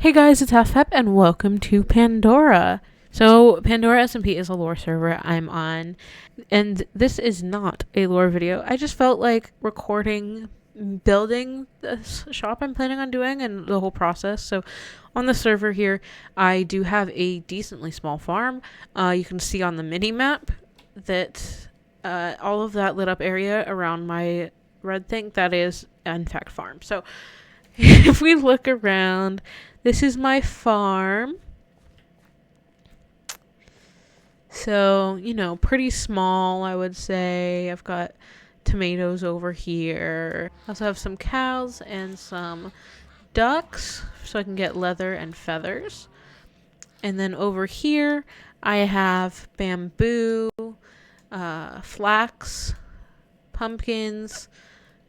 Hey guys, it's Halfpep and welcome to Pandora. So Pandora SMP is a lore server I'm on, and this is not a lore video. I just felt like recording building this shop I'm planning on doing and the whole process. So on the server here, I do have a decently small farm. You can see on the mini map that all of that lit up area around my red thing, that is in fact farm. So if we look around, this is my farm. So, pretty small, I would say. I've got tomatoes over here. I also have some cows and some ducks so I can get leather and feathers. And then over here, I have bamboo, flax, pumpkins,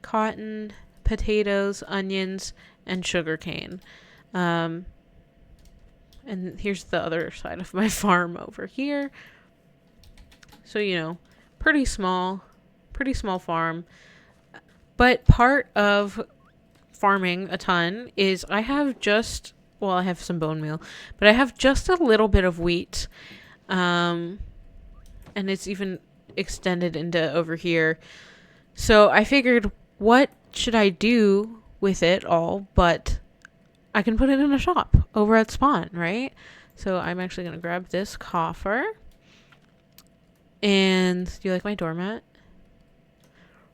cotton, potatoes, onions, and sugarcane. And here's the other side of my farm over here. So, pretty small farm. But part of farming a ton is I have some bone meal, but I have just a little bit of wheat. And it's even extended into over here. So I figured, what should I do with it all? But I can put it in a shop over at Spawn, right? So I'm actually going to grab this coffer. And do you like my doormat?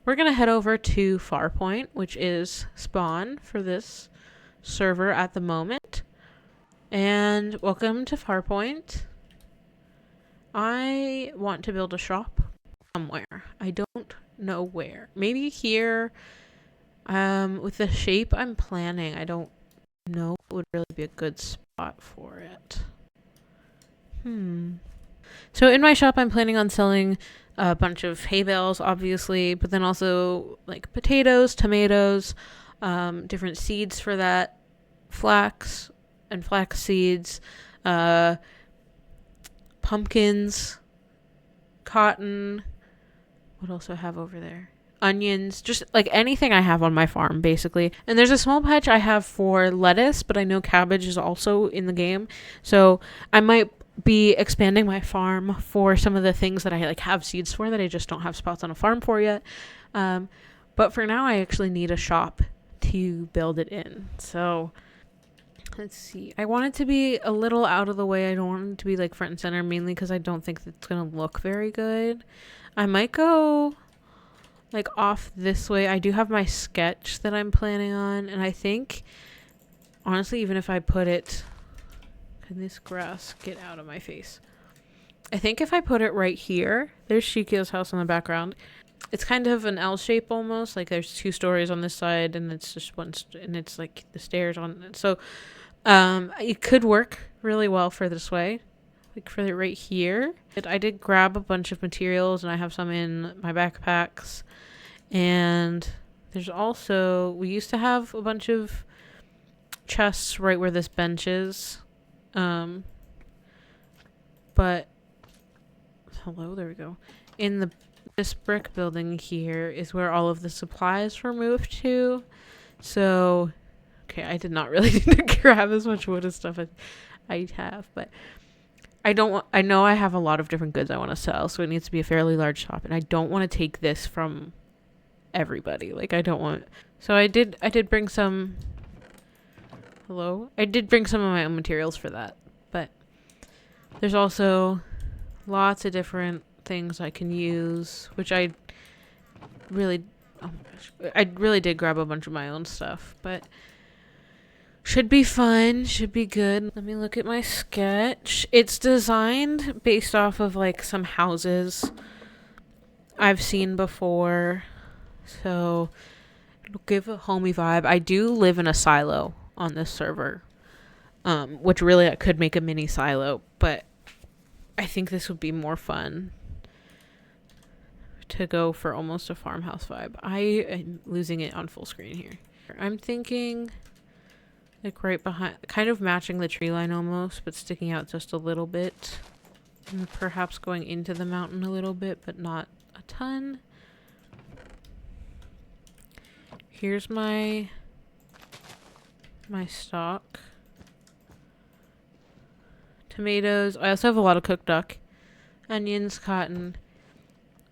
We're going to head over to Farpoint, which is Spawn for this server at the moment. And welcome to Farpoint. I want to build a shop somewhere. I don't know where. Maybe here. With the shape I'm planning, I don't know it would really be a good spot for it. So in my shop, I'm planning on selling a bunch of hay bales, obviously, but then also like potatoes, tomatoes, different seeds for that, flax and flax seeds, pumpkins, cotton. What else do I have over there? Onions, just like anything I have on my farm, basically. And there's a small patch I have for lettuce, but I know cabbage is also in the game. So I might be expanding my farm for some of the things that I have seeds for that I just don't have spots on a farm for yet. But for now, I actually need a shop to build it in. So let's see. I want it to be a little out of the way. I don't want it to be front and center, mainly because I don't think it's going to look very good. I might go off this way. I do have my sketch that I'm planning on, and I think honestly, even if I put it, can this grass get out of my face? I think if I put it right here, there's Shikio's house in the background. It's kind of an L shape almost, there's 2 stories on this side and it's just one and it's the stairs on it. So it could work really well for this way, for it right here. I did grab a bunch of materials and I have some in my backpacks. And there's also, we used to have a bunch of chests right where this bench is. But hello, there we go. In this brick building here is where all of the supplies were moved to. So, okay, I did not really need to grab as much wood as stuff I have, but I know I have a lot of different goods I want to sell, so it needs to be a fairly large shop, and I don't want to take this from everybody. So I did bring some. Hello? I did bring some of my own materials for that, but there's also lots of different things I can use, which I really did grab a bunch of my own stuff, but should be fun, should be good. Let me look at my sketch. It's designed based off of some houses I've seen before, so it'll give a homey vibe. I do live in a silo on this server, which really I could make a mini silo, but I think this would be more fun to go for almost a farmhouse vibe. I am losing it on full screen here. I'm thinking right behind, kind of matching the tree line almost, but sticking out just a little bit, and perhaps going into the mountain a little bit, but not a ton. Here's my stock. tomatoes. I also have a lot of cooked duck. Onions, cotton,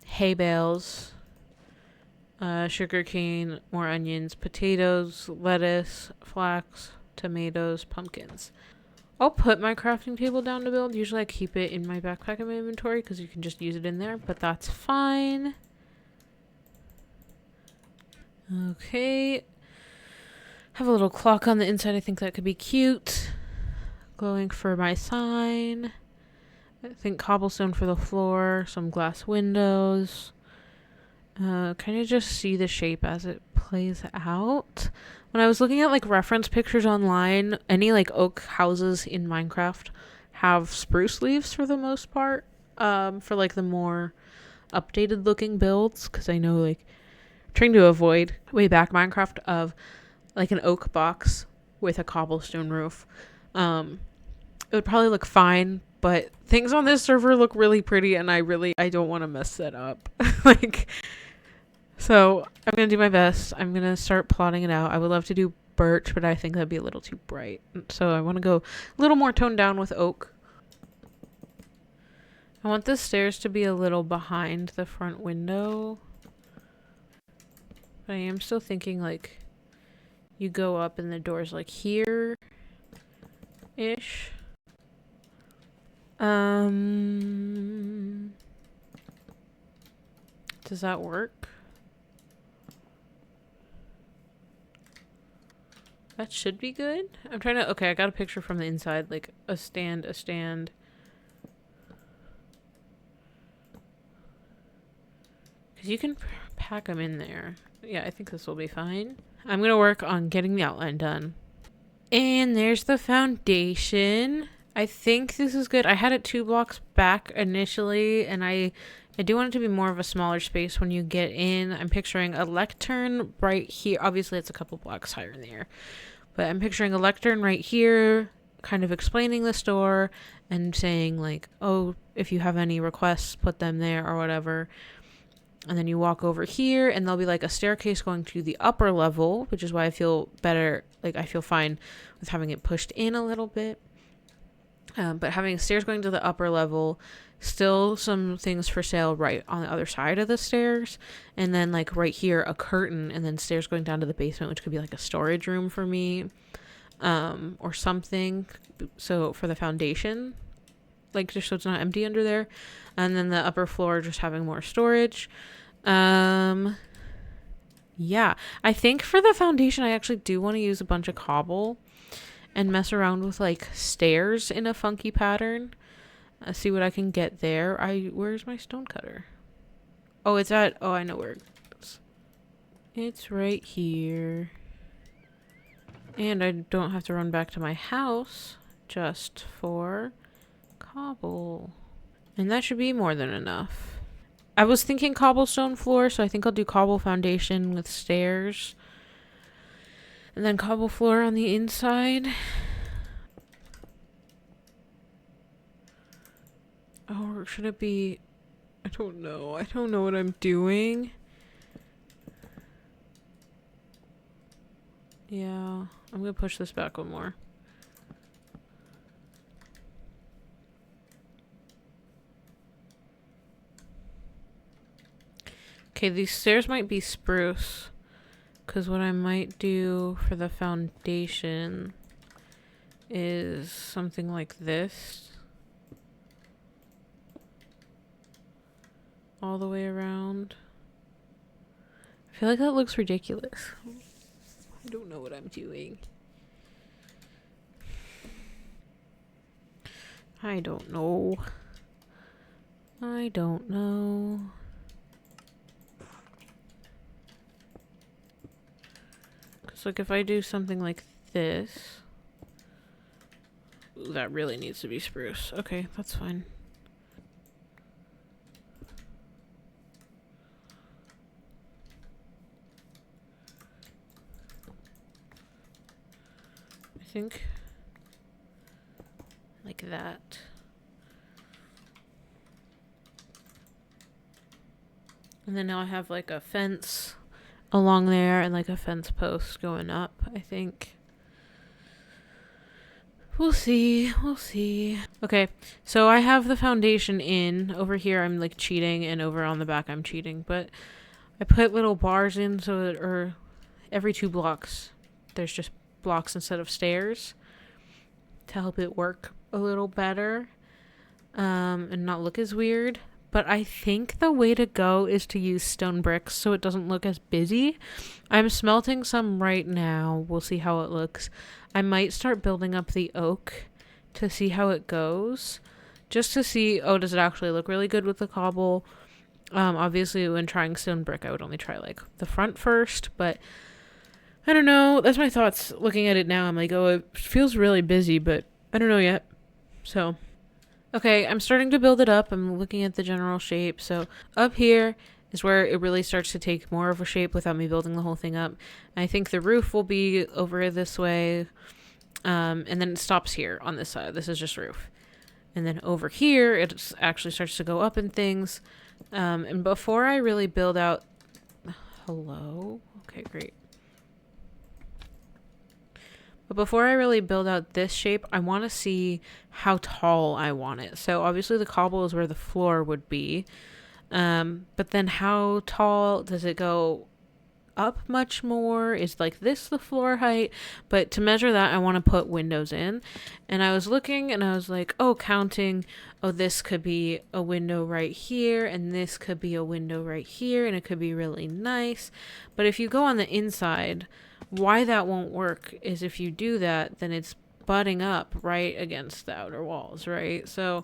hay bales, sugar cane, more onions, potatoes, lettuce, flax, tomatoes, pumpkins. I'll put my crafting table down to build. Usually I keep it in my backpack in my inventory because you can just use it in there, but that's fine. Okay. Have a little clock on the inside. I think that could be cute. Going for my sign. I think cobblestone for the floor. Some glass windows. Kind of just see the shape as it plays out. When I was looking at like reference pictures online, any like oak houses in Minecraft have spruce leaves for the most part. For like the more updated looking builds, because I know like trying to avoid way back Minecraft of like an oak box with a cobblestone roof. It would probably look fine, but things on this server look really pretty, and I don't want to mess that up. Like, so I'm gonna do my best. I'm gonna start plotting it out. I would love to do birch, but I think that'd be a little too bright. So I want to go a little more toned down with oak. I want the stairs to be a little behind the front window. But I am still thinking like you go up and the door's like here-ish. Does that work? That should be good. I'm trying to... Okay, I got a picture from the inside. Like, a stand. Because you can pack them in there. Yeah, I think this will be fine. I'm going to work on getting the outline done. And there's the foundation. I think this is good. I had it 2 blocks back initially, and I do want it to be more of a smaller space when you get in. I'm picturing a lectern right here. Obviously, it's a couple blocks higher in the air. But I'm picturing a lectern right here, kind of explaining the store and saying, like, oh, if you have any requests, put them there or whatever. And then you walk over here, and there'll be, like, a staircase going to the upper level, which is why I feel better. Like, I feel fine with having it pushed in a little bit. But having stairs going to the upper level, still some things for sale right on the other side of the stairs, and then like right here a curtain, and then stairs going down to the basement, which could be like a storage room for me, or something. So for the foundation, like just so it's not empty under there, and then the upper floor just having more storage. Yeah, I think for the foundation I actually do want to use a bunch of cobble and mess around with like stairs in a funky pattern. See what I can get there. Where's my stone cutter? Oh, it's at... Oh, I know where it is. It's right here. And I don't have to run back to my house just for cobble. And that should be more than enough. I was thinking cobblestone floor, so I think I'll do cobble foundation with stairs. And then cobble floor on the inside. Or should it be... I don't know. I don't know what I'm doing. Yeah. I'm gonna push this back one more. Okay, these stairs might be spruce. Because what I might do for the foundation is something like this. All the way around. I feel like that looks ridiculous. I don't know what I'm doing. I don't know. I don't know. Because like if I do something like this... Ooh, that really needs to be spruce. Okay, that's fine. I think like that. And then now I have like a fence along there and like a fence post going up, I think. We'll see. We'll see. Okay, so I have the foundation in. Over here, I'm like cheating, and over on the back, I'm cheating. But I put little bars in so that, or every 2 blocks, there's just blocks instead of stairs to help it work a little better, and not look as weird. But I think the way to go is to use stone bricks so it doesn't look as busy. I'm smelting some right now. We'll see how it looks. I might start building up the oak to see how it goes. Just to see, oh, does it actually look really good with the cobble? Obviously, when trying stone brick, I would only try like the front first, but I don't know. That's my thoughts looking at it now. I'm like, oh, it feels really busy, but I don't know yet. So, okay, I'm starting to build it up. I'm looking at the general shape. So, up here is where it really starts to take more of a shape without me building the whole thing up. I think the roof will be over this way, and then it stops here on this side. This is just roof. And then over here, it actually starts to go up in things. And before I really build out... Hello? Okay, great. But before I really build out this shape, I want to see how tall I want it. So obviously the cobble is where the floor would be. But then how tall does it go up much more? Is like this the floor height? But to measure that, I want to put windows in. And I was looking and I was like, oh, counting, oh, this could be a window right here and this could be a window right here and it could be really nice. But if you go on the inside, why that won't work is if you do that, then it's butting up right against the outer walls, right? So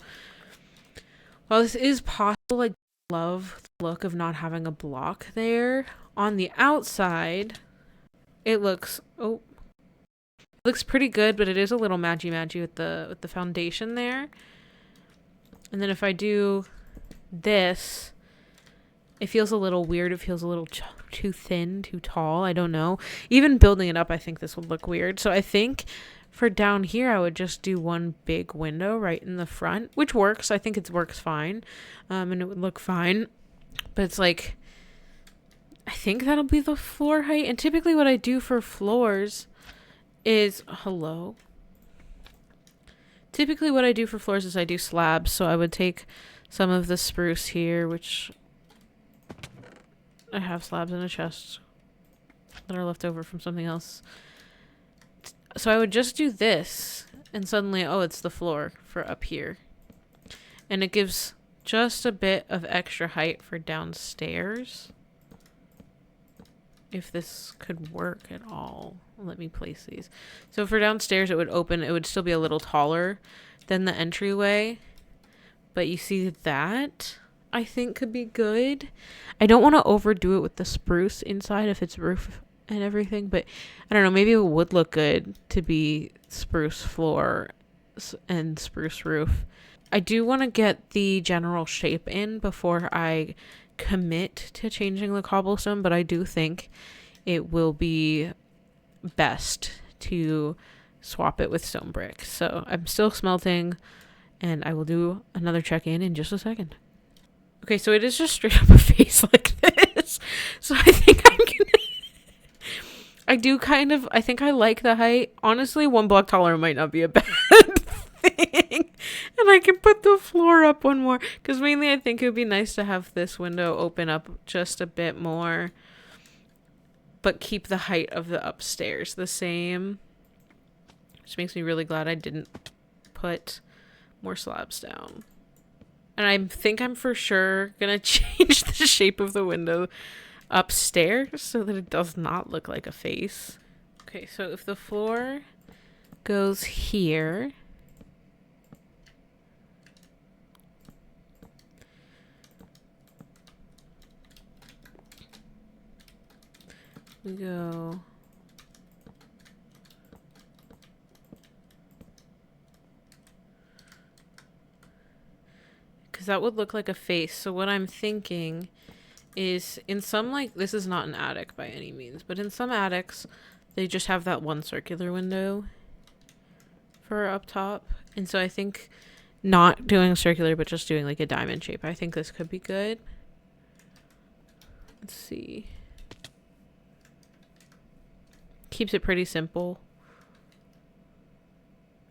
while this is possible, I love the look of not having a block there. On the outside, it looks looks pretty good, but it is a little matchy with the foundation there. And then if I do this, it feels a little weird. It feels a little too thin, too tall. I don't know. Even building it up, I think this would look weird. So I think for down here, I would just do one big window right in the front, which works. I think it works fine. And it would look fine. But it's like, I think that'll be the floor height. And typically what I do for floors is, hello? Typically what I do for floors is I do slabs. So I would take some of the spruce here, which I have slabs in a chest that are left over from something else. So I would just do this and suddenly, oh, it's the floor for up here. And it gives just a bit of extra height for downstairs. If this could work at all. Let me place these. So for downstairs, it would open. It would still be a little taller than the entryway. But you see that, I think, could be good. I don't want to overdo it with the spruce inside if it's roof and everything. But I don't know. Maybe it would look good to be spruce floor and spruce roof. I do want to get the general shape in before I commit to changing the cobblestone, but I do think it will be best to swap it with stone brick. So I'm still smelting and I will do another check-in in just a second. Okay, so it is just straight up a face like this. So I think I'm gonna I think I like the height. Honestly, 1 block taller might not be a bad thing. And I can put the floor up one more. Because mainly I think it would be nice to have this window open up just a bit more. But keep the height of the upstairs the same. Which makes me really glad I didn't put more slabs down. And I think I'm for sure going to change the shape of the window upstairs so that it does not look like a face. Okay, so if the floor goes here, we go because that would look like a face. So what I'm thinking is in some, like, this is not an attic by any means, but in some attics they just have that one circular window for up top. And so I think not doing circular but just doing like a diamond shape, I think this could be good. Let's see. Keeps it pretty simple.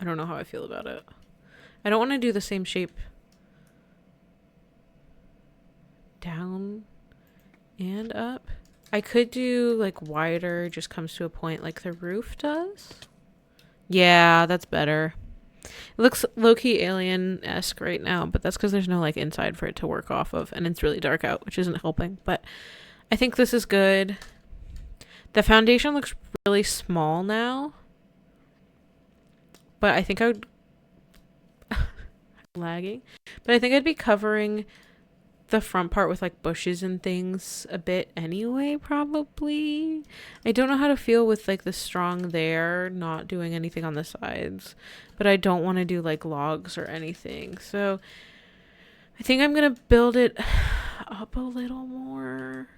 I don't know how I feel about it. I don't want to do the same shape down and up. I could do like wider, just comes to a point like the roof does. Yeah, that's better. It looks low-key alien-esque right now, but that's because there's no like inside for it to work off of, and it's really dark out, which isn't helping. But I think this is good. The foundation looks really small now, but I think I would lagging, but I think I'd be covering the front part with like bushes and things a bit anyway, probably. I don't know how to feel with like the strong there, not doing anything on the sides, but I don't want to do like logs or anything. So I think I'm gonna build it up a little more.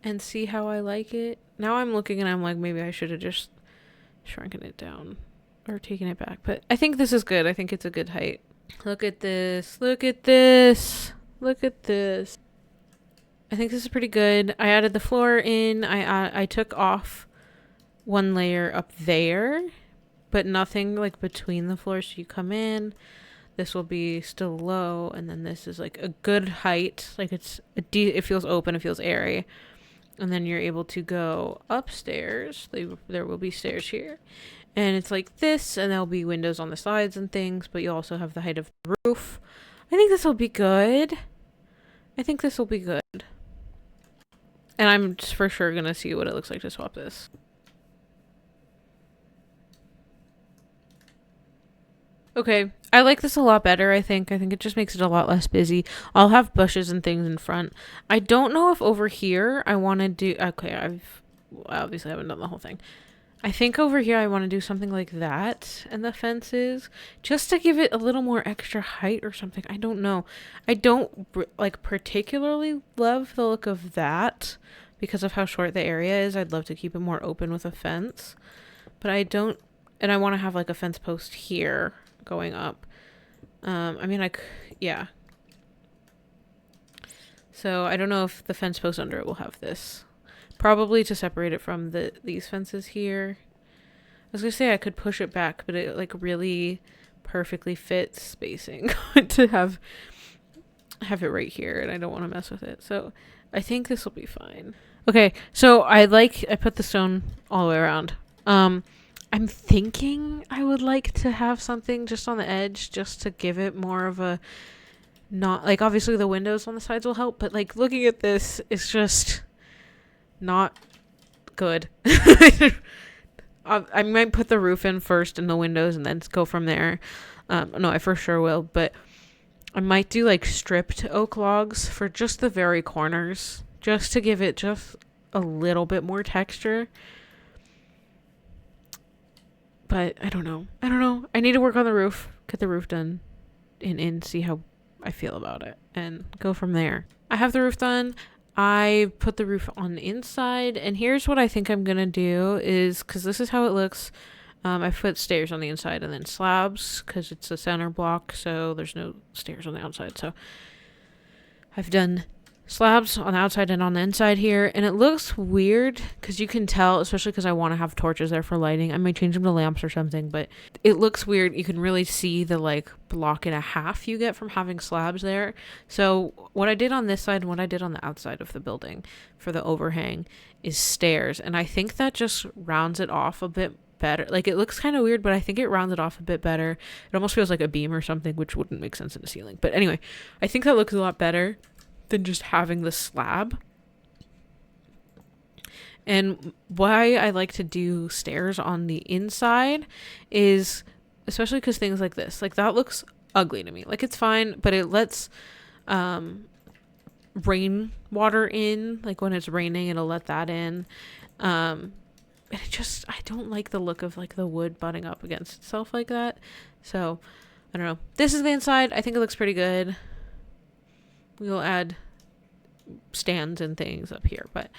And see how I like it. Now I'm looking and I'm like, maybe I should have just shrunken it down or taken it back. But I think this is good. I think it's a good height. Look at this. Look at this. Look at this. I think this is pretty good. I added the floor in. I took off one layer up there, but nothing like between the floors. So you come in. This will be still low, and then this is like a good height. Like it feels open. It feels airy. And then you're able to go upstairs. There will be stairs here. And it's like this, and there'll be windows on the sides and things, but you also have the height of the roof. I think this will be good. I think this will be good. And I'm just for sure going to see what it looks like to swap this. Okay, I like this a lot better, I think. I think it just makes it a lot less busy. I'll have bushes and things in front. I don't know if over here I want to do... Okay, obviously haven't done the whole thing. I think over here I want to do something like that and the fences, just to give it a little more extra height or something. I don't know. I don't like particularly love the look of that because of how short the area is. I'd love to keep it more open with a fence, but I don't, and I want to have like a fence post here going up. I mean, yeah. So I don't know if the fence post under it will have this. Probably to separate it from these fences here. I was gonna say I could push it back, but it like really perfectly fits spacing to have it right here, and I don't want to mess with it. So I think this will be fine. Okay, so I put the stone all the way around. I'm thinking I would like to have something just on the edge, just to give it more of a, not like obviously the windows on the sides will help, but like looking at this, it's just not good. I might put the roof in first and the windows and then go from there. No, I for sure will, but I might do like stripped oak logs for just the very corners, just to give it just a little bit more texture. But I don't know. I need to work on the roof, get the roof done, and see how I feel about it, and go from there. I have the roof done. I put the roof on the inside, and here's what I think I'm gonna do is, because this is how it looks, I put stairs on the inside and then slabs because it's a center block, so there's no stairs on the outside. So I've done slabs on the outside and on the inside here, and it looks weird because you can tell, especially because I want to have torches there for lighting. I might change them to lamps or something, but it looks weird. You can really see the like block and a half you get from having slabs there. So what I did on this side and what I did on the outside of the building for the overhang is stairs, and I think that just rounds it off a bit better. Like it looks kind of weird, but I think it rounds it off a bit better. It almost feels like a beam or something, which wouldn't make sense in the ceiling. But anyway, I think that looks a lot better than just having the slab. And why I like to do stairs on the inside is especially because things like this, like that looks ugly to me. Like it's fine, but it lets rain water in. Like when it's raining, it'll let that in. And it just, I don't like the look of like the wood butting up against itself like that. So I don't know. This is the inside. I think it looks pretty good. We'll add stands and things up here, but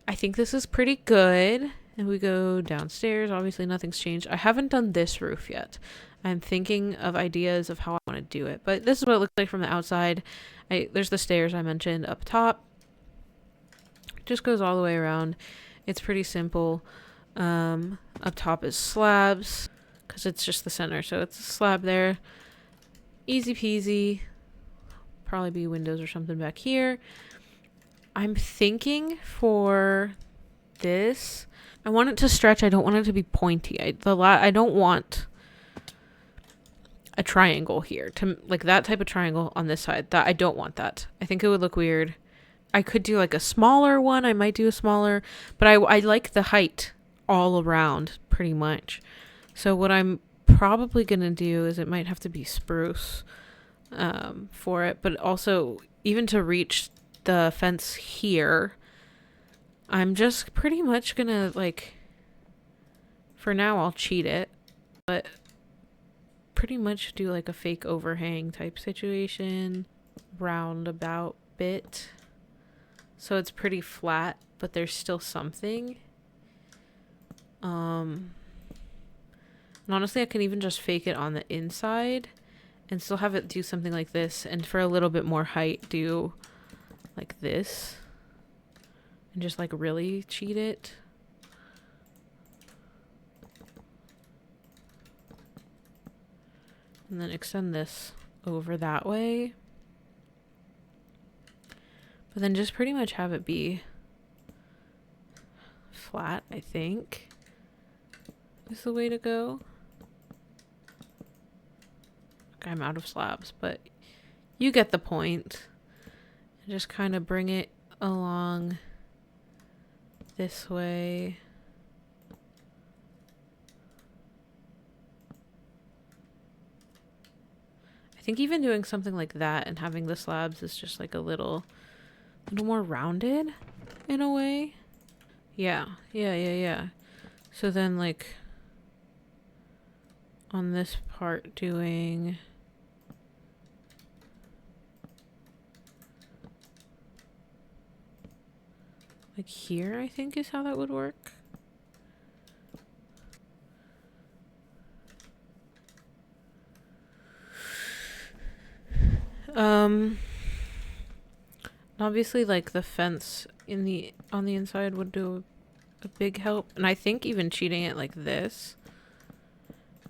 I think this is pretty good. And we go downstairs. Obviously nothing's changed. I haven't done this roof yet. I'm thinking of ideas of how I want to do it, but this is what it looks like from the outside. There's the stairs I mentioned up top. Just goes all the way around. It's pretty simple. Up top is slabs because it's just the center, so it's a slab there. Easy peasy. Probably be windows or something back here. I'm thinking for this, I want it to stretch. I don't want it to be pointy. I don't want a triangle here, to like that type of triangle on this side. That I don't want that. I think it would look weird. I could do like a smaller one. I might do a smaller, but I like the height all around pretty much. So what I'm probably gonna do is, it might have to be spruce for it, but also even to reach the fence here, I'm just pretty much gonna, like, for now I'll cheat it, but pretty much do like a fake overhang type situation, roundabout bit, so it's pretty flat but there's still something. And honestly, I can even just fake it on the inside and still have it do something like this, and for a little bit more height do like this and just like really cheat it. And then extend this over that way. But then just pretty much have it be flat, I think, is the way to go. Okay, I'm out of slabs, but you get the point. And just kind of bring it along this way. I think even doing something like that and having the slabs is just like a little more rounded in a way. Yeah. So then like on this part doing like here, I think is how that would work. Obviously like the fence on the inside would do a big help, and I think even cheating it like this,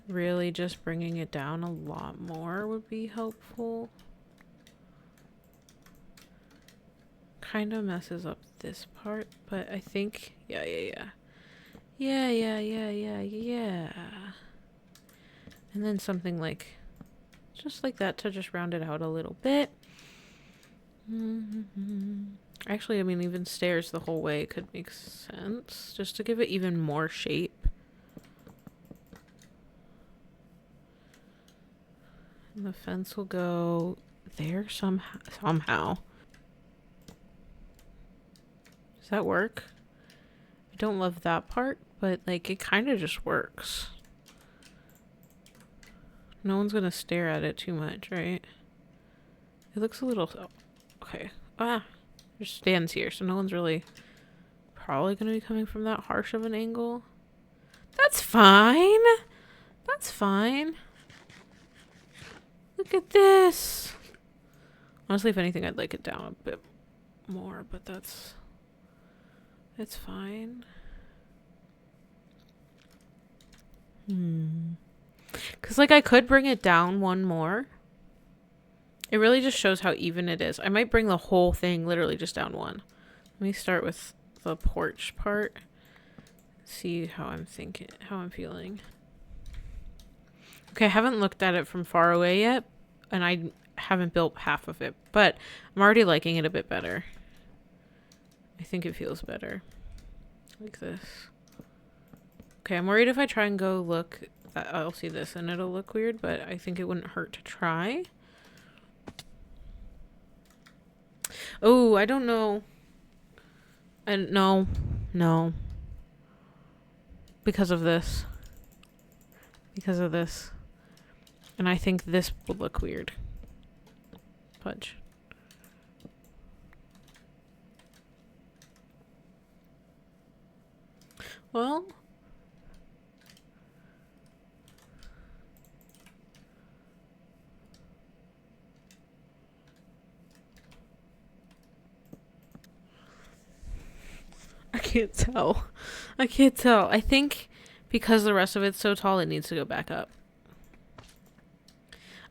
really just bringing it down a lot more would be helpful. Kind of messes up this part, but I think yeah. And then something like just like that to just round it out a little bit. Actually, I mean, even stairs the whole way could make sense, just to give it even more shape. And the fence will go there somehow. Does that work? I don't love that part, but like it kind of just works. No one's gonna stare at it too much, right? It looks a little... Okay. Just stands here, so no one's really probably gonna be coming from that harsh of an angle. That's fine. That's fine. Look at this. Honestly, if anything, I'd like it down a bit more, but it's fine. Because, like, I could bring it down one more. It really just shows how even it is. I might bring the whole thing literally just down one. Let me start with the porch part. See how I'm feeling. Okay, I haven't looked at it from far away yet, and I haven't built half of it, but I'm already liking it a bit better. I think it feels better. Like this. Okay, I'm worried if I try and go look, that I'll see this and it'll look weird, but I think it wouldn't hurt to try. Oh, I don't know. And no. Because of this. And I think this would look weird. Fudge. Well, can't tell. I can't tell. I think because the rest of it's so tall, it needs to go back up.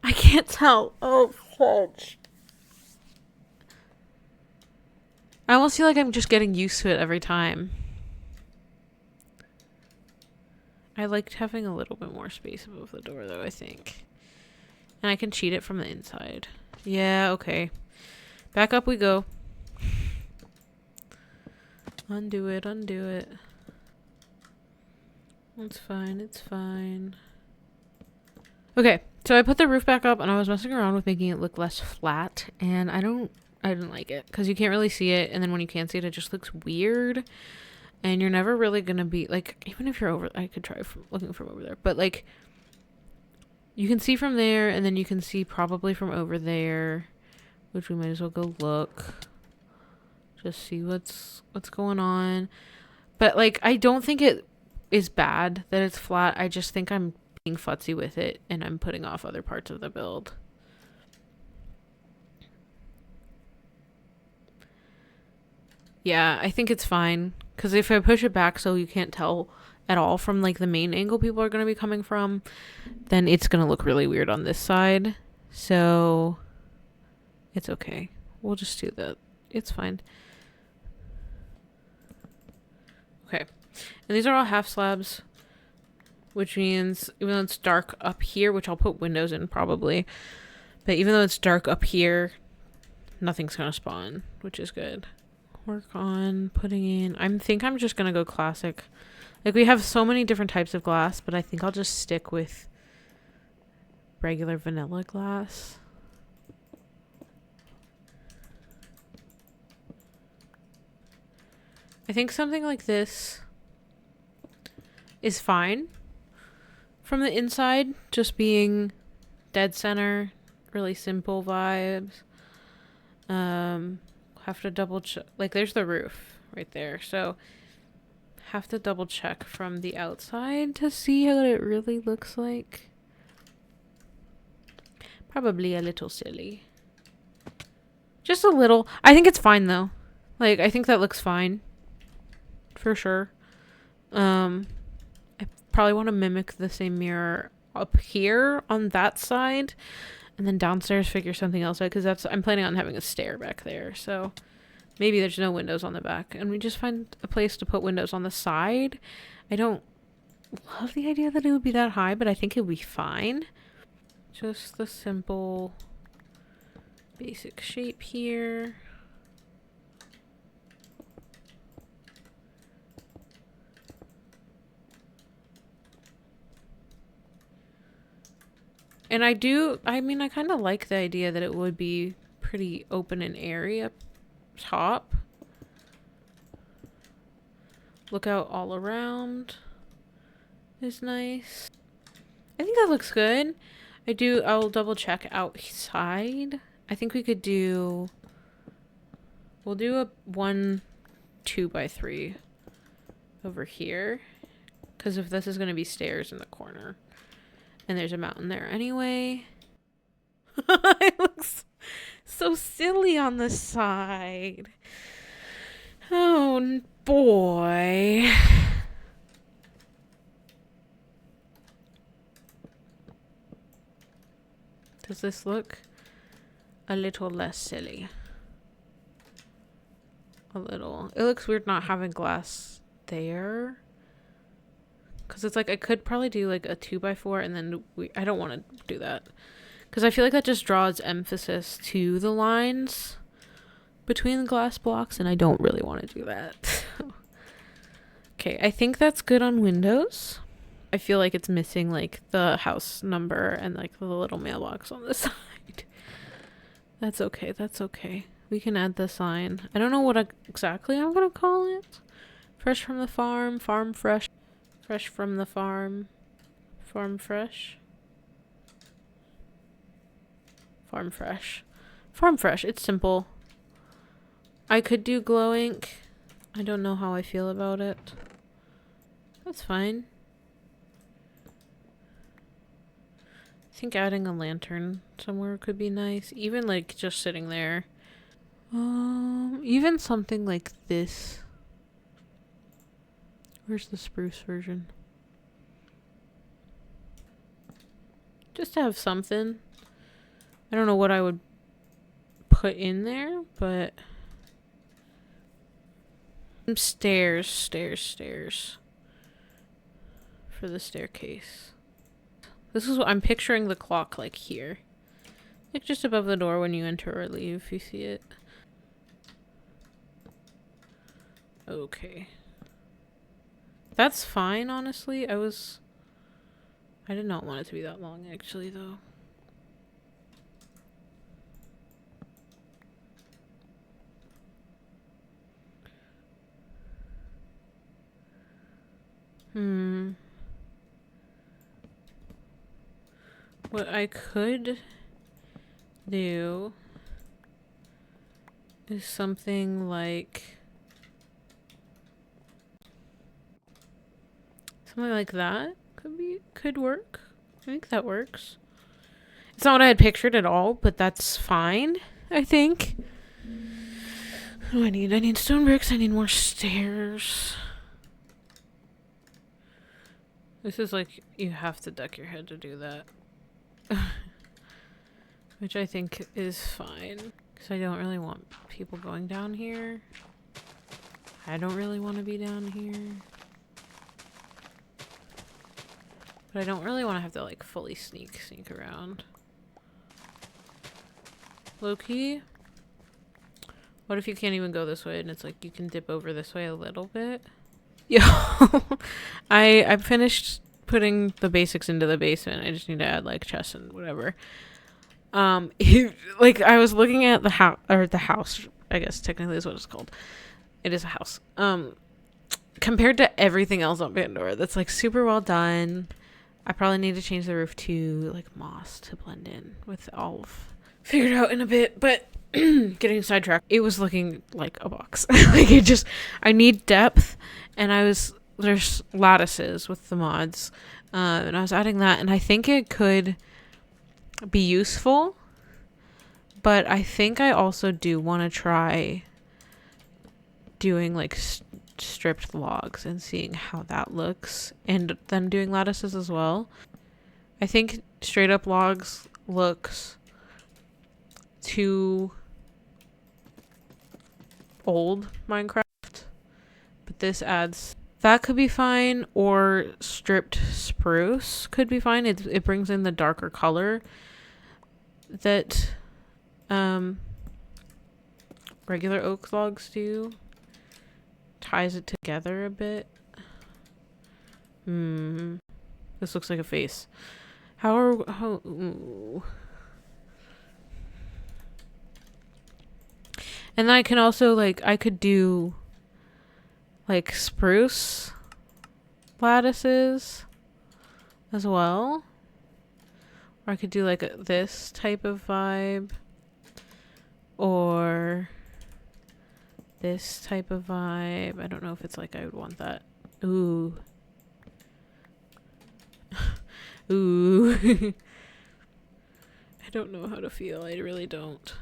I can't tell. Oh, fudge. I almost feel like I'm just getting used to it every time. I liked having a little bit more space above the door, though, I think. And I can cheat it from the inside. Yeah, okay. Back up we go. Undo it, undo it. It's fine, it's fine. Okay, so I put the roof back up and I was messing around with making it look less flat, and I didn't like it because you can't really see it, and then when you can see it, it just looks weird, and you're never really gonna be like, even if you're over, I could try looking from over there, but like you can see from there, and then you can see probably from over there, which we might as well go look, just see what's going on. But like, I don't think it is bad that it's flat. I just think I'm being futzy with it and I'm putting off other parts of the build. Yeah, I think it's fine, because if I push it back so you can't tell at all from like the main angle people are going to be coming from, then it's going to look really weird on this side. So it's okay. We'll just do that. It's fine. Okay. And these are all half slabs, which means even though it's dark up here, which I'll put windows in probably, but even though it's dark up here, nothing's going to spawn, which is good. Work on putting in, I think I'm just going to go classic. Like, we have so many different types of glass, but I think I'll just stick with regular vanilla glass. I think something like this is fine from the inside, just being dead center, really simple vibes. Have to double check, like there's the roof right there, so have to double check from the outside to see what it really looks like. Probably a little silly, just a little. I think it's fine though. Like, I think that looks fine for sure. I probably want to mimic the same mirror up here on that side, and then downstairs figure something else out, because I'm planning on having a stair back there, so maybe there's no windows on the back and we just find a place to put windows on the side. I don't love the idea that it would be that high, but I think it would be fine. Just the simple basic shape here. And I kind of like the idea that it would be pretty open and airy up top. Look out all around is nice. I think that looks good. I'll double check outside. I think we'll do a 1 2x3 over here, because if this is going to be stairs in the corner, and there's a mountain there anyway. It looks so silly on the side. Oh boy. Does this look a little less silly? A little. It looks weird not having glass there, because it's like I could probably do like a 2x4, and then I don't want to do that, because I feel like that just draws emphasis to the lines between the glass blocks, and I don't really want to do that. Okay, I think that's good on windows. I feel like it's missing like the house number and like the little mailbox on the side. That's okay. That's okay. We can add the sign. I don't know what exactly I'm going to call it. Fresh from the farm, farm fresh. Fresh from the farm, farm fresh. Farm fresh. Farm fresh. It's simple. I could do glow ink. I don't know how I feel about it. That's fine. I think adding a lantern somewhere could be nice. Even like just sitting there. Even something like this Where's the spruce version? Just to have something. I don't know what I would put in there, but stairs for the staircase. This is what I'm picturing the clock like here. Like just above the door when you enter or leave, if you see it. Okay. That's fine, honestly. I did not want it to be that long, actually, though. What I could do is something like that. Could work. I think that works. It's not what I had pictured at all, but that's fine, I think. What do I need? I need stone bricks. I need more stairs. This is like, you have to duck your head to do that. Which I think is fine. Because I don't really want people going down here. I don't really want to be down here. But I don't really want to have to like fully sneak around. Low-key. What if you can't even go this way and it's like you can dip over this way a little bit? Yo, I finished putting the basics into the basement. I just need to add like chests and whatever. Like I was looking at the house, I guess technically is what it's called. It is a house. Compared to everything else on Pandora, that's like super well done. I probably need to change the roof to like moss to blend in with olive. Figured out in a bit, but getting sidetracked. It was looking like a box. Like I need depth, and there's lattices with the mods, and I was adding that, and I think it could be useful, but I think I also do want to try doing like stripped logs and seeing how that looks, and then doing lattices as well. I think straight up logs looks too old Minecraft, but this adds, that could be fine, or stripped spruce could be fine. It brings in the darker color that regular oak logs do, ties it together a bit. This looks like a face. Ooh. And then I can also, like, I could do, like, spruce lattices as well. Or I could do, like, this type of vibe. Or this type of vibe. I don't know if it's, like, I would want that. Ooh. Ooh. I don't know how to feel. I really don't.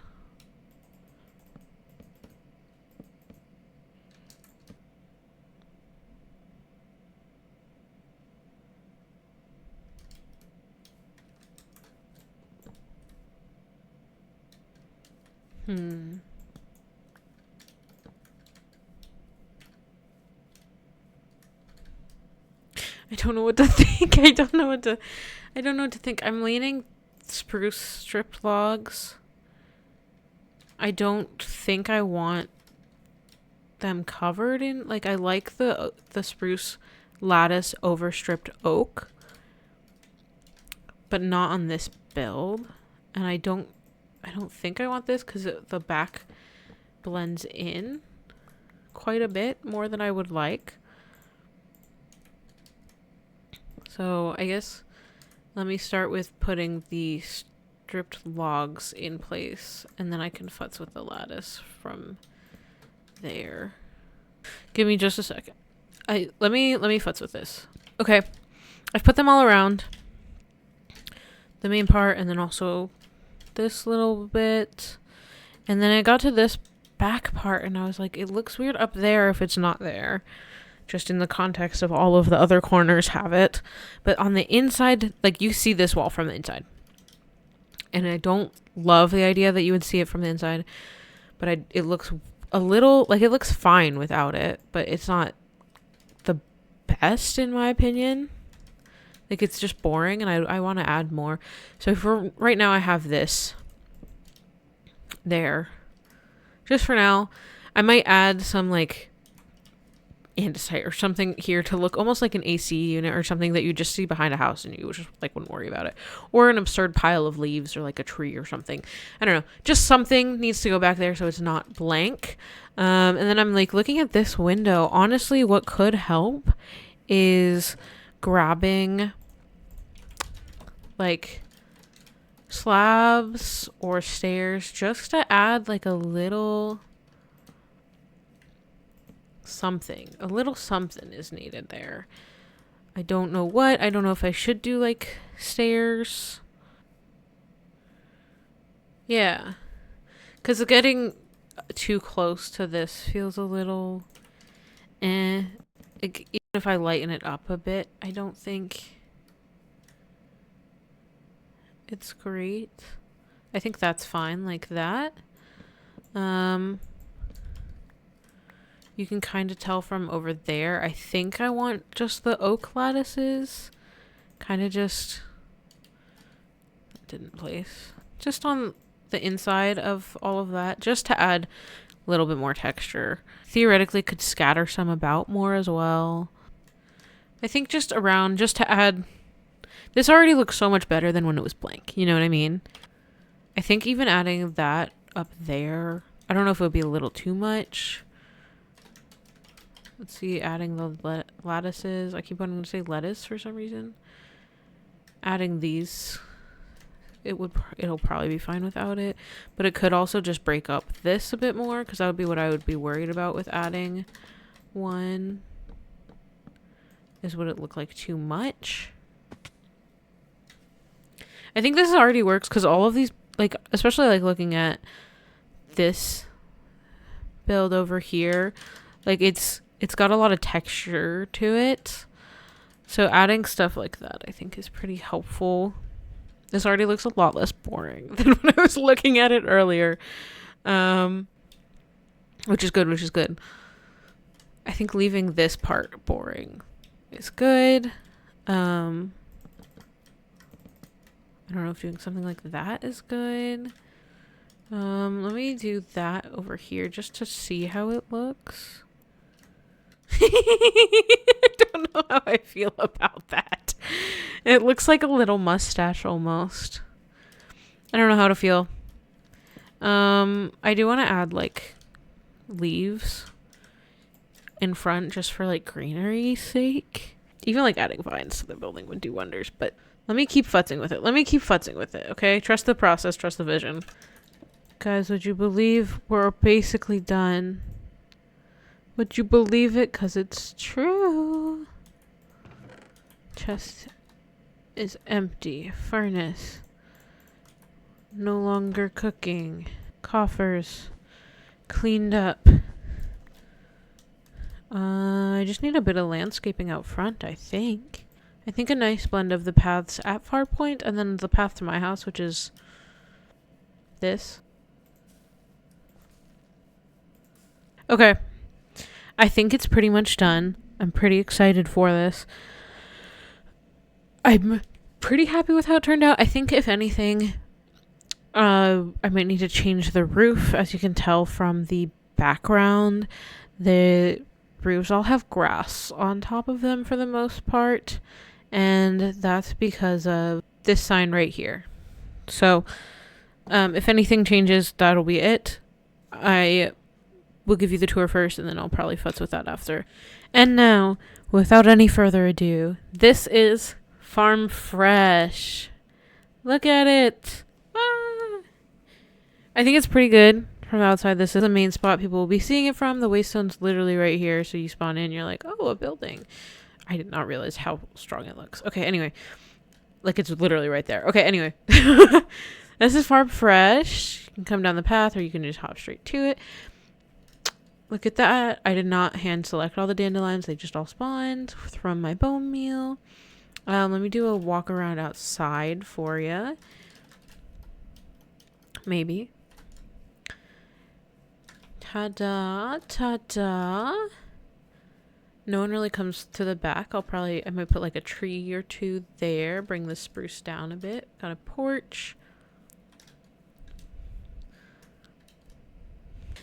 I don't know what to think. I don't know what to think. I'm leaning spruce stripped logs. I don't think I want them covered in, like, I like the spruce lattice over stripped oak, but not on this build. And I don't think I want this because the back blends in quite a bit more than I would like. So I guess let me start with putting the stripped logs in place, and then I can futz with the lattice from there. Give me just a second. Let me futz with this. Okay, I've put them all around the main part, and then also this little bit, and then I got to this back part, and I was like, it looks weird up there if it's not there. just in the context of all of the other corners have it. But on the inside, like you see this wall from the inside. And I don't love the idea that you would see it from the inside, but it looks a little, like it looks fine without it, but it's not the best in my opinion. Like it's just boring and I want to add more. So for right now I have this there. Just for now, I might add some like andesite or something here to look almost like an AC unit or something that you just see behind a house and you just like wouldn't worry about it, or an absurd pile of leaves or like a tree or something. I don't know, just something needs to go back there so it's not blank. And then I'm like looking at this window. Honestly, what could help is grabbing like slabs or stairs just to add like a little something. A little something is needed there. I don't know what. I don't know if I should do like stairs. Yeah. Because getting too close to this feels a little even if I lighten it up a bit, I don't think it's great. I think that's fine like that. You can kind of tell from over there. I think I want just the oak lattices. Kind of just didn't place. Just on the inside of all of that. Just to add a little bit more texture. Theoretically could scatter some about more as well. I think just around, just to add... This already looks so much better than when it was blank. You know what I mean? I think even adding that up there... I don't know if it would be a little too much. Let's see, adding the lattices. I keep wanting to say lettuce for some reason. Adding these, it'll probably be fine without it. But it could also just break up this a bit more, because that would be what I would be worried about with adding one. Is would it look like too much? I think this already works, because all of these, like, especially like looking at this build over here, like it's got a lot of texture to it. So adding stuff like that I think is pretty helpful. This already looks a lot less boring than when I was looking at it earlier. Which is good. I think leaving this part boring is good. I don't know if doing something like that is good. Let me do that over here just to see how it looks. I don't know how I feel about that. It looks like a little mustache almost. I don't know how to feel. I do want to add like leaves in front just for like greenery's sake. Even like adding vines to the building would do wonders, but let me keep futzing with it. Okay? Trust the process, trust the vision. Guys, would you believe we're basically done? Would you believe it? 'Cause it's true. Chest is empty. Furnace no longer cooking. Coffers cleaned up. I just need a bit of landscaping out front, I think. I think a nice blend of the paths at Farpoint and then the path to my house, which is this. Okay. I think it's pretty much done. I'm pretty excited for this. I'm pretty happy with how it turned out. I think if anything, I might need to change the roof. As you can tell from the background, the roofs all have grass on top of them for the most part. And that's because of this sign right here. So, if anything changes, that'll be it. I will give you the tour first, and then I'll probably futz with that after. And now, without any further ado, this is Farm Fresh. Look at it. Ah. I think it's pretty good from the outside. This is the main spot people will be seeing it from. The waystone's literally right here, so you spawn in, you're like, oh, a building. I did not realize how strong it looks. Okay, anyway. Like, it's literally right there. Okay, anyway. This is Farm Fresh. You can come down the path, or you can just hop straight to it. Look at that. I did not hand select all the dandelions. They just all spawned from my bone meal. Let me do a walk around outside for you. Maybe. Ta-da, ta-da. No one really comes to the back. I might put like a tree or two there. Bring the spruce down a bit. Got a porch.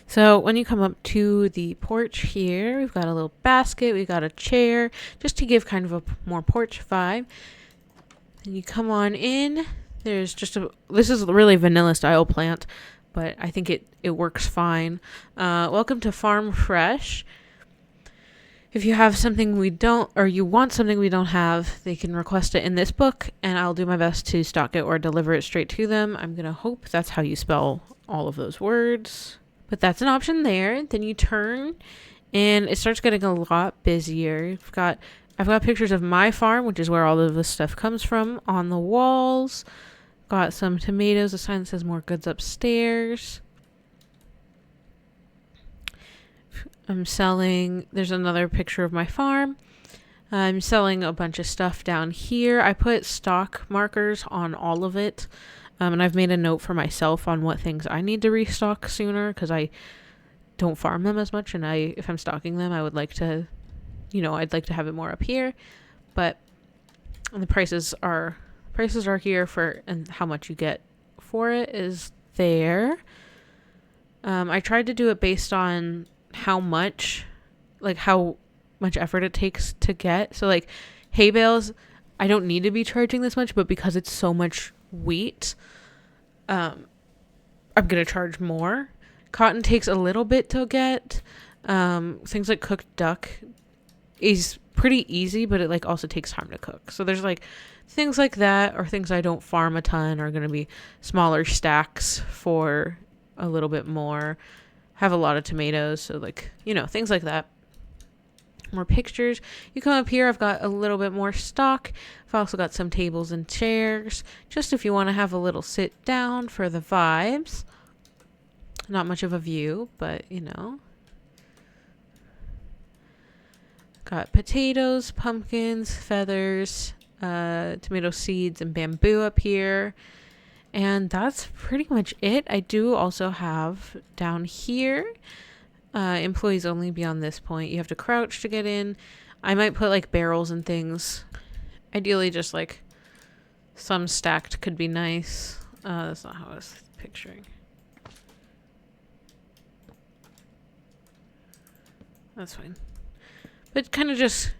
So when you come up to the porch here, we've got a little basket. We've got a chair just to give kind of a more porch vibe. And you come on in. There's just this is really vanilla style plant, but I think it works fine. Welcome to Farm Fresh. If you have something we don't, or you want something we don't have, they can request it in this book, and I'll do my best to stock it or deliver it straight to them. I'm going to hope that's how you spell all of those words. But that's an option there. Then you turn, and it starts getting a lot busier. I've got pictures of my farm, which is where all of this stuff comes from, on the walls. Got some tomatoes. A sign that says more goods upstairs. There's another picture of my farm. I'm selling a bunch of stuff down here. I put stock markers on all of it. And I've made a note for myself on what things I need to restock sooner because I don't farm them as much. And if I'm stocking them, I would like to, I'd like to have it more up here. But the prices are here and how much you get for it is there. I tried to do it based on how much effort it takes to get. So like hay bales, I don't need to be charging this much, but because it's so much wheat, I'm going to charge more. Cotton takes a little bit to get. Things like cooked duck is pretty easy, but it also takes time to cook. So there's things like that, or things I don't farm a ton are going to be smaller stacks for a little bit more. Have a lot of tomatoes, so things like that. More pictures. You come up here, I've got a little bit more stock. I've also got some tables and chairs, just if you want to have a little sit down for the vibes. Not much of a view, but got potatoes, pumpkins, feathers, tomato seeds, and bamboo up here. And that's pretty much it. I do also have down here, employees only beyond this point. You have to crouch to get in. I might put barrels and things. Ideally just some stacked could be nice. That's not how I was picturing. That's fine. But kind of just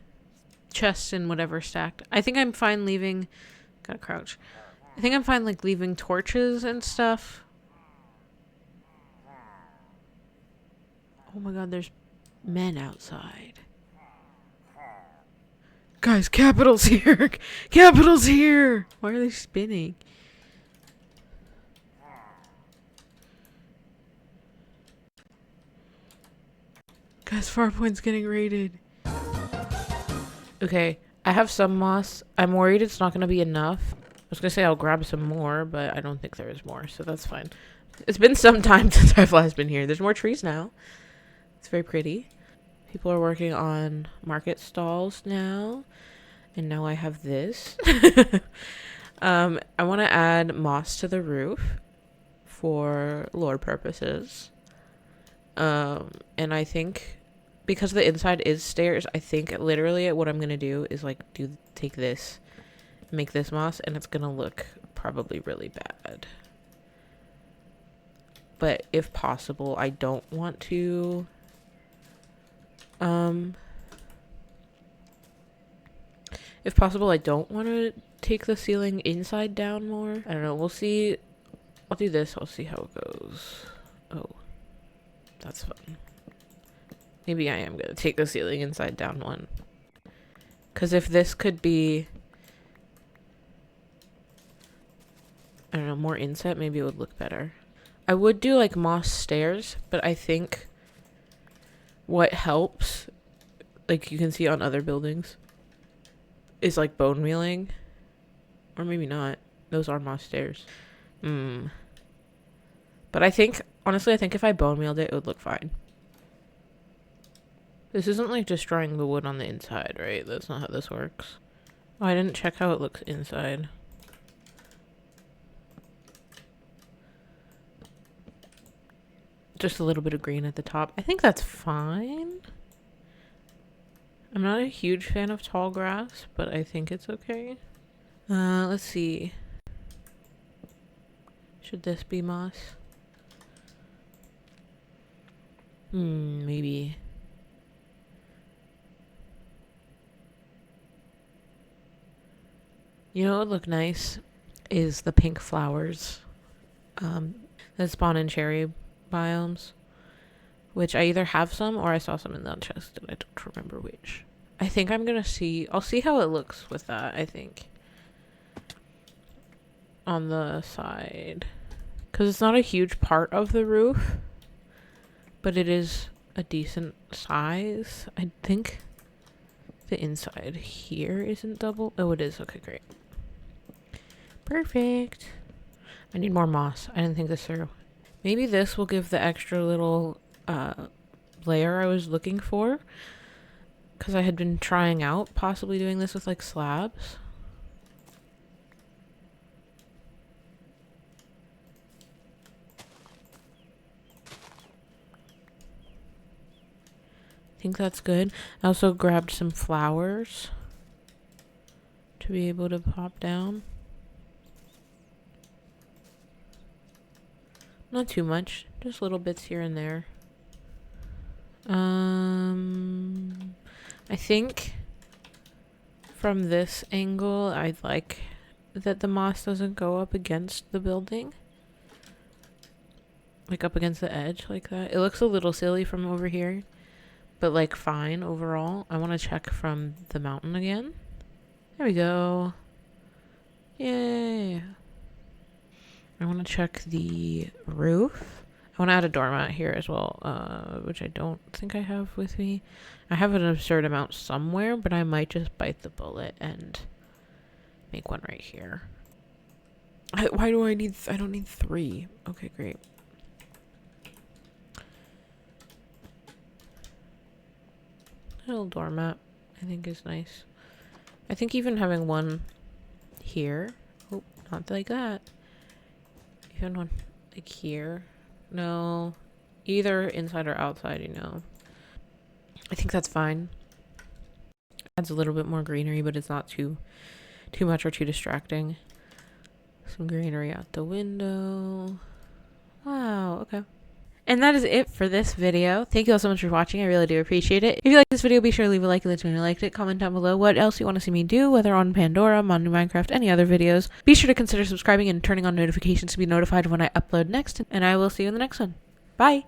chests and whatever stacked. I think I'm fine leaving. Gotta crouch. I think I'm fine leaving torches and stuff. Oh my god, there's men outside. Guys, Capital's here! Capital's here! Why are they spinning? Guys, Farpoint's getting raided. Okay, I have some moss. I'm worried it's not going to be enough. I was going to say I'll grab some more, but I don't think there is more, so that's fine. It's been some time since I've last been here. There's more trees now. It's very pretty. People are working on market stalls now. And now I have this. I want to add moss to the roof for lore purposes. And I think because the inside is stairs, I think literally what I'm going to do is take this, make this moss, and it's going to look probably really bad. But if possible, I don't want to if possible, I don't want to take the ceiling inside down more. I don't know. We'll see. I'll do this. I'll see how it goes. Oh, that's fun. Maybe I am going to take the ceiling inside down one. Because if this could be, I don't know, more inset, maybe it would look better. I would do moss stairs, but I think what helps, you can see on other buildings, is bone mealing. Or maybe not. Those are moss stairs. But I think, honestly, if I bone mealed it, it would look fine. This isn't like destroying the wood on the inside, right? That's not how this works. Oh, I didn't check how it looks inside. Just a little bit of green at the top. I think that's fine. I'm not a huge fan of tall grass, but I think it's okay. Let's see. Should this be moss? Maybe. You know what would look nice is the pink flowers that spawn in cherry biomes, which I either have some or I saw some in that chest and I don't remember which. I think I'm gonna see, I'll see how it looks with that, I think, on the side, because it's not a huge part of the roof, but it is a decent size. I think the inside here isn't double. Oh, it is. Okay, great. Perfect. I need more moss. I didn't think this through. Maybe this will give the extra little layer I was looking for, because I had been trying out possibly doing this with like slabs. I think that's good. I also grabbed some flowers to be able to pop down. Not too much, just little bits here and there. I think from this angle, I'd like that the moss doesn't go up against the building. Like up against the edge like that. It looks a little silly from over here, but like fine overall. I want to check from the mountain again. There we go. Yay. I want to check the roof. I want to add a doormat here as well, which I don't think I have with me. I have an absurd amount somewhere, but I might just bite the bullet and make one right here. Why do I need... I don't need 3. Okay, great. A little doormat, I think, is nice. I think even having one here... Oh, not like that. Even one like here. No, either inside or outside, you know. I think that's fine. Adds a little bit more greenery, but it's not too much or too distracting. Some greenery out the window. Wow, okay. And that is it for this video. Thank you all so much for watching. I really do appreciate it. If you like this video, be sure to leave a like and let me know you liked it. Comment down below what else you want to see me do, whether on Pandora, on Minecraft, any other videos. Be sure to consider subscribing and turning on notifications to be notified when I upload next. And I will see you in the next one. Bye!